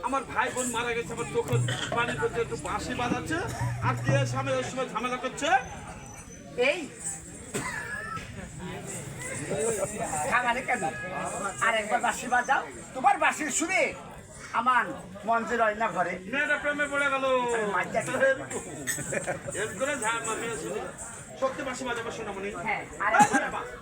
আমার ভাই বোন মারা গেছে, আমার চোখের পানি করছে, একটু বাঁশি বাজাচ্ছে, আর কে সামনে ওই সময় ঝামেলা করছে। এই খাগালে কেন? আর একবার বাঁশি বাজাও, তোমার বাঁশির সুরে আমার মন যে রয় না ঘরে। মেয়েটা প্রেমে পড়ে গেল। সত্যি বাঁশি বাজাবো সোনামণি?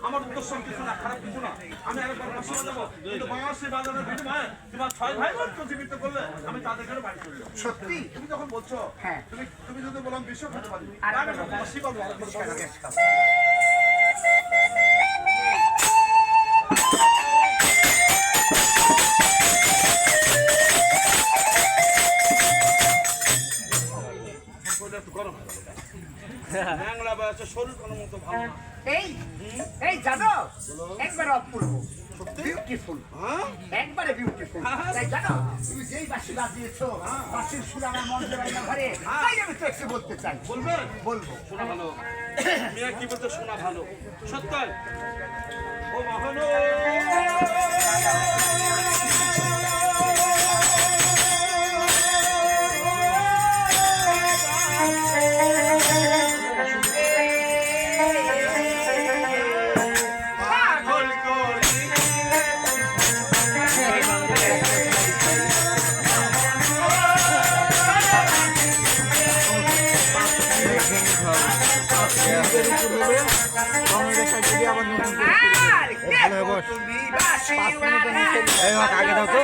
আমার উদ্দেশ্য কিছু না, খারাপ কিছু না। আমি একবার বাঁশি বাজাবো, কিন্তু বাঁশি বাজানোর বিনিময়ে তোমার 6 ভাই বোন জীবিত করলে আমি তাদের ঘরে বাড়ি চলে যাবো। সত্যি? তুমি যখন বলছো, হ্যাঁ, তুমি যদি বললাম বিশ্ব খেতে পারি, বাঁশি বাজাবো। এই জানো একবার অপূর্ব, বিউটিফুল, একবারে বিউটিফুল। তাই জানো তুমি যেই বাঁশি বাজিয়েছো, বাঁশির সুর আমার মন জড়ায় না ঘরে, তাই আমি তো একটু বলতে চাই। বলবে? বলবো। শোনা ভালো, মেয়ে কি বলতে শোনা ভালো। সত্যি ও মহানো আগে দাও তো।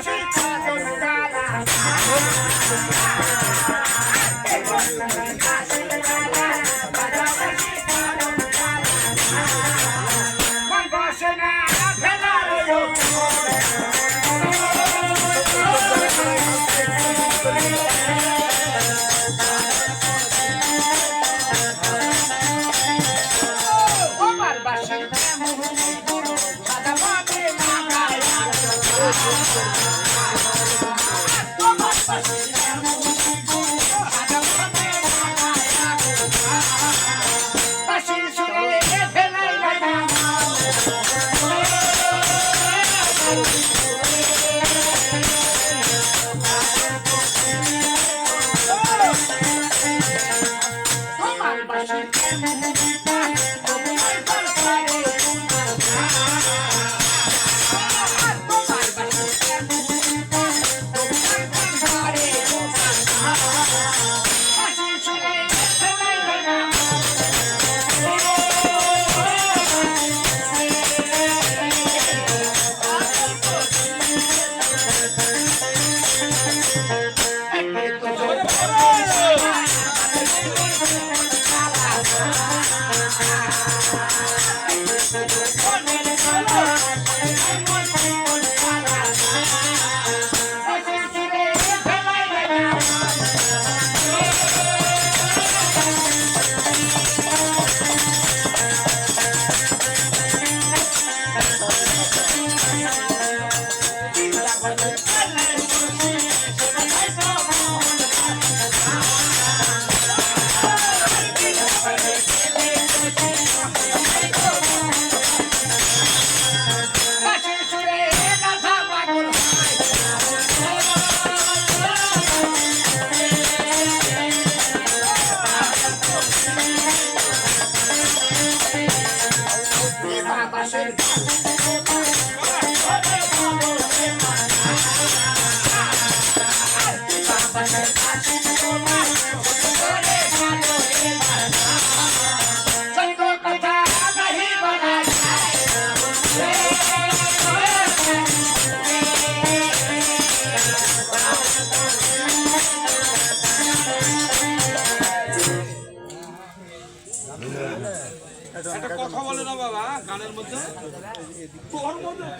একটা কথা বলে না বাবা গানের মধ্যে,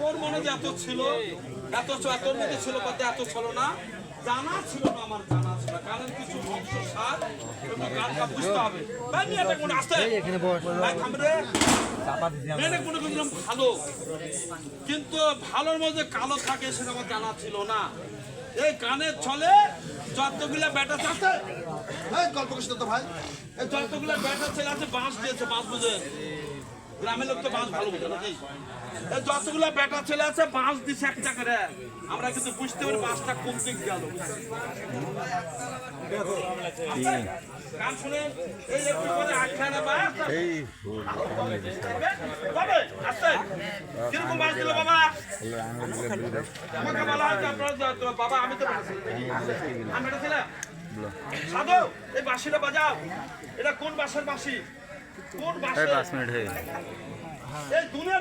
তোর মনে যে এত ছিল, এত মধ্যে ছিল, এত ছিল না, জানা ছিল না, আমার জানা ছিল গানের কিছু অংশ সার এবং গানটা বুঝতে হবে। ভাই মেয়েটা কোনো আসতে ভাই থামরে, মেয়েটা কোনো কিন্তু ভালো, কিন্তু ভালোর মধ্যে কালো থাকে সেটা আমার জানা ছিল না। এই গানের ছলে যতগুলা ব্যাটা আছে, গল্প করছি তো ভাই, এই যতগুলা ব্যাটা ছেলে আছে বাঁশ দিয়েছে, বাঁশ বুঝে গ্রামের লোক তো বাঁশ ভালো বোঝে নাকি? এই যতগুলো বেটা ছেলে আছে বাঁশ দিছে একটা করে, আমরা কিন্তু বুঝতে পারি বাঁশটা কোন দিক গেল। গান শুনে এই একটু করে আটখানা বাঁশ কবে আসছে কিরকম বাঁশ দিল বাবা? আমাকে বলা হয়েছে আপনারা বাবা আমি তো আমি এটা ছিলাম সাধু এই বাঁশিটা বাজাও। এটা কোন বাঁশের বাঁশি? কোন বাঁশের? এই দুনিয়া